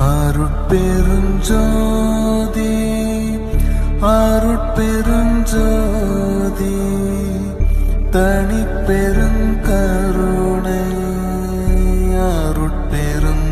அருட்பெருஞ்சோதி அருட்பெருஞ்சோதி தனிப்பெருங்கருணை அருட்பெருஞ்சோதி.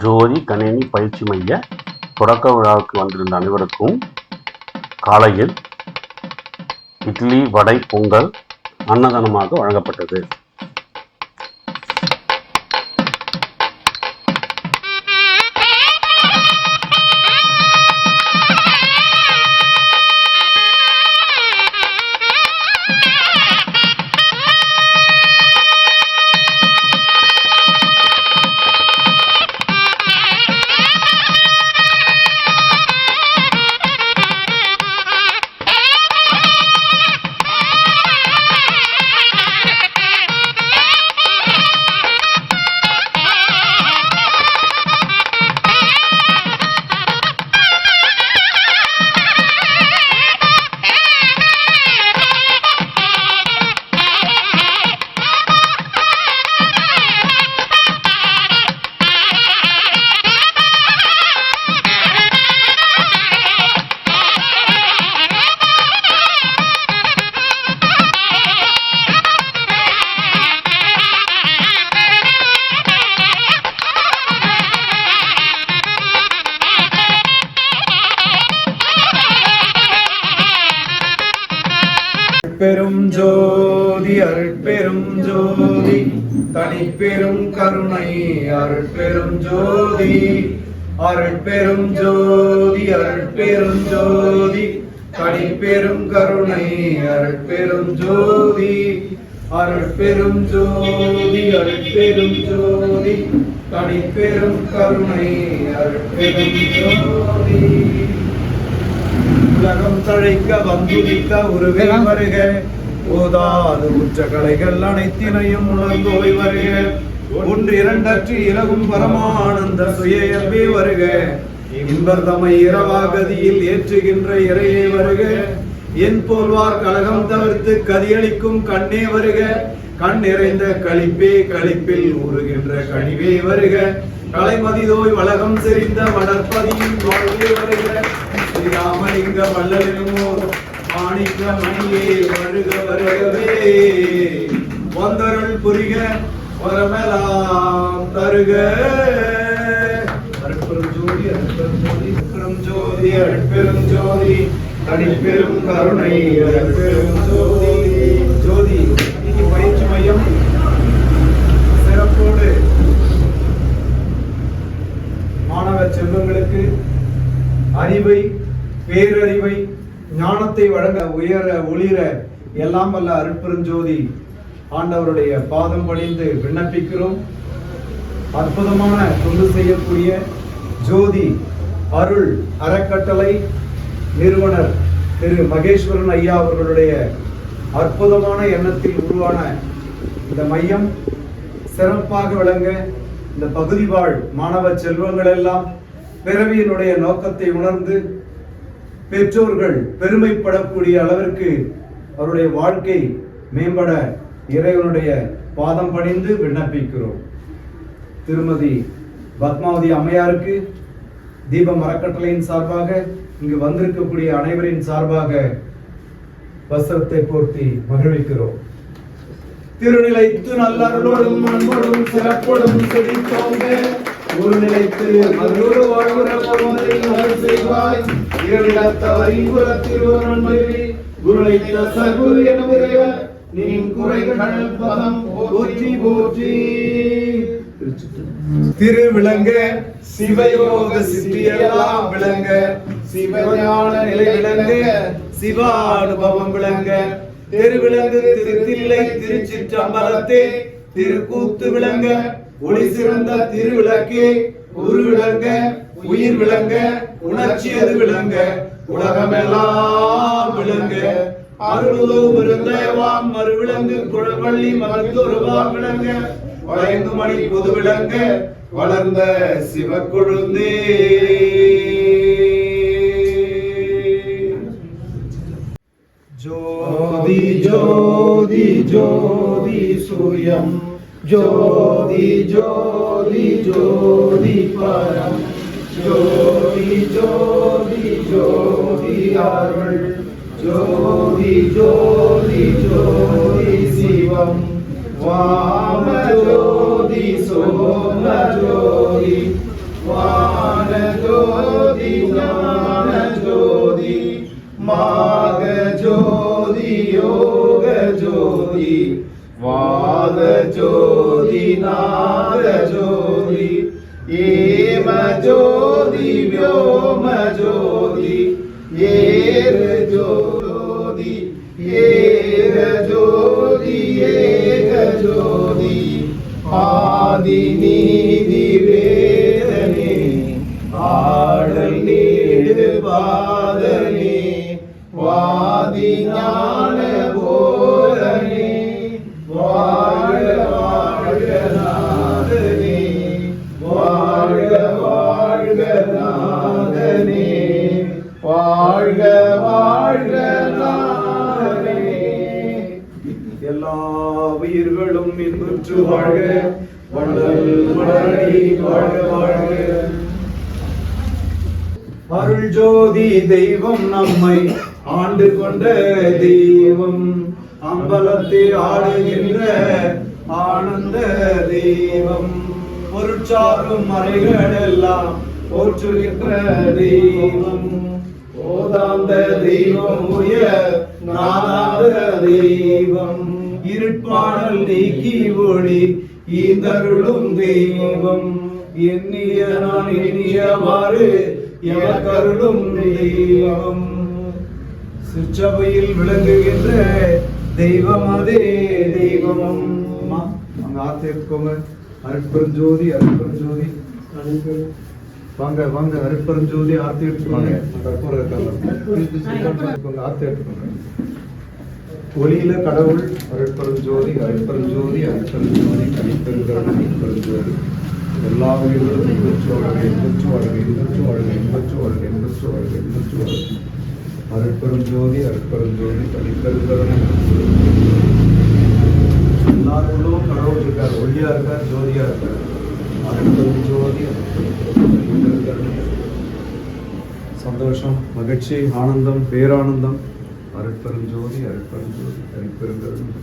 ஜோதி கணினி பயிற்சி மைய தொடக்க விழாவுக்கு வந்திருந்த அனைவருக்கும் காலையில் இட்லி, வடை, பொங்கல் அன்னதானமாக வழங்கப்பட்டது. பெரும் ஜோதி அருட்பெரும் ஜோதி தனிப்பெரும் கருணை அருட்பெரும் ஜோதி அருட்பெரும் ஜோதி அருட்பெரும் ஜோதி தனிப்பெரும் கருணை அருட்பெரும் ஜோதி அருட்பெரும் ஜோதி அருட்பெரும் ஜோதி தனிப்பெரும் கருணை அருட்பெரும் ஜோதி. உலகம் தழைக்க வந்துதிக்க உருவே வருக, ஓதாது உற்ற கலைகள் அனைத்தினையும் உணர்ந்தோய் வருக, ஒன்றிரண்டற்று இலகும் பரமானந்த சுயம்பே வருக, இன்பர்தமை இரவாகதியில் ஏற்றுகின்ற இறையே வருக, என் போல்வார் கலகம் தவிர்த்து கதியளிக்கும் கண்ணே வருக, கண் நிறைந்த களிப்பே களிப்பில் ஊறுகின்ற கனிவே வருக, கலைமதிதோய் வளகம் செறிந்த வளர்ப்பதியின் வாழ்வே வருக, ராமலிங்க வல்லலினுமோ மாணிக்க மணியே வருக வருகவே, வந்தருள் புரிக வரமெல்லாம் தருக. அருட்பெரும் ஜோதி அருட்பெரும் ஜோதி விக்ரம் ஜோதி அருட்பெரும் ஜோதி தனிப்பெரும் கருணை அருட்பெரும் ஜோதி. ஜோதி பயிற்சி மையம் சிறப்போடு மாணவ செல்வங்களுக்கு அறிவை, பேரறிவை, ஞானத்தை வழங்க உயர ஒளிர எல்லாம் வல்ல அருட்பெருஞ்சோதி ஆண்டவருடைய பாதம் பணிந்து விண்ணப்பிக்கிறோம். அற்புதமான தொண்டு செய்யக்கூடிய ஜோதி அருள் அறக்கட்டளை நிறுவனர் திரு மகேஸ்வரன் ஐயா அவர்களுடைய அற்புதமான எண்ணத்தில் உருவான இந்த மையம் சிறப்பாக விளங்க இந்த பகுதி வாழ் மாணவ செல்வங்கள் எல்லாம் பிறவியினுடைய நோக்கத்தை உணர்ந்து பெற்றோர்கள் பெருமைப்படக்கூடிய அளவிற்கு அவருடைய வாழ்க்கை மேம்பட இறைவனுடைய பாதம் பணிந்து விண்ணப்பிக்கிறோம். திருமதி பத்மாவதி அம்மையாருக்கு தீபம் அறக்கட்டளையின் சார்பாக இங்கு வந்திருக்கக்கூடிய அனைவரின் சார்பாக வஸ்திரத்தை போர்த்தி மகிழ்விக்கிறோம். திருநிலைத்து நல்லருளோடும் அன்போடும் சிறப்போடும் செழித்தோங்க ஒரு நிலைத்து மதுரோடு வாழ்வுற போவதில் அருள் செய்வாய். குருளைத்த சகுரு எனுடைய நீ குறைகள் பதம் போற்றி போற்றி. திருவிளங்க சிவயோக சித்தியெல்லாம் விளங்க சிவஞான நிலை விளங்க சிவானுபவம் விளங்க திருவிளங்கு திருத்தில்லை திருச்சிற்றம்பலத்தே திருக்கூத்து விளங்க ஒளி சிறந்த திருவிளக்கே உரு விளங்க உயிர் விளங்க உணர்ச்சியது விளங்க உலகமெல்லாம் விளங்க அருளோ விருந்தேவாம் மறுவிளங்கு குழவள்ளி மருத்துவருவாம் விளங்க வளைந்து மணி புது விளங்க வளர்ந்த சிவக்கொழுந்தே. ஜோதி ஜோதி ஜோதி சூயம் ஜோதி ஜோதி ஜோதி பரம் ஜோதி ஜோதி ஜோதி அருள் ஜோதி ஜோதி ஜோதி சிவம் வாம ஜோதி சோம ஜோதி வான ஜோதி ஞான ஜோதி மாக ஜோதி யோக ஜோதி வாத ஜோதி நாத ஜோதி ஏம ஜோதி व्योम ஜோதி ஏர ஜோதி ஏர ஜோதி ஏக ஜோதி ஆதி நீதி வேதனே ஆடல் நீடு பாதனே வாதி ஞான போதனே வாழ்க வாழ்க நாதனே வாழ்க வாழ்க நாதனே வாழ்க வாழ்க நாதனே. எல்லா உயிர்களும் இன்புற்று வாழ்க வள்ளல் மலரடி வாழ்க வாழ்க. அருள் ஜோதி தெய்வம் நம்மை ஆண்டு கொண்ட தெய்வம் அம்பலத்தில் ஆடுகின்ற ஆனந்த தெய்வம் பொருட்சாரும் மறைகள் எல்லாம் போற்றுகின்ற தெய்வம் ஓதாந்த தெய்வம் உயர் நாதாந்த தெய்வம் இருட்பாடல் நீக்கி ஒளி ஈந்தருளும் தெய்வம் எண்ணிய நான் எண்ணியவாறு எவக்கருளும் தெய்வம் சிற்றபையில் விளங்குகின்ற தெய்வம் அதே தெய்வம். அங்க ஆத்திருக்கோங்க அருட்பெருஞ்சோதி அருட்பெருஞ்சோதி வாங்க வாங்க அருட்பெருஞ்சோதி ஆர்த்தி எடுத்துக்கோங்க. ஆர்த்தி எடுத்துக்கோங்க. ஒளியில கடவுள் அருட்பெருஞ்சோதி அருட்பெருஞ்சோதி அருட்பெருஞ்சோதி தனிப்பெருங்கருணை அருட்பெருஞ்சோதி எல்லா உயிர்களும் இன்புற்று வாழ்க இன்புற்று வாழ்க இன்புற்று வாழ்க இன்புற்று வாழ்க இன்புற்று வாழ்க இன்புற்று வாழ்க அருட்பெருஞ்சோதி அருட்பெருஞ்சோதி தனிப்பெருங்கருணை. எல்லாருக்கும் கடவுள் இருக்கார், ஒளியா இருக்கார், ஜோதியா இருக்கார். அருட்பெருஞ்சோதி சந்தோஷம் மகிழ்ச்சி ஆனந்தம் பேரானந்தம் அருட்பெருஞ்சோதி அருட்பெருஞ்சோதி தனிப்பெருங்கருணை.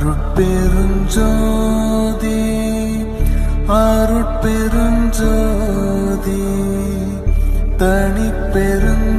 அருட்பெருஞ்சோதி அருட்பெருஞ்சோதி தனிப்பெருங்கருணை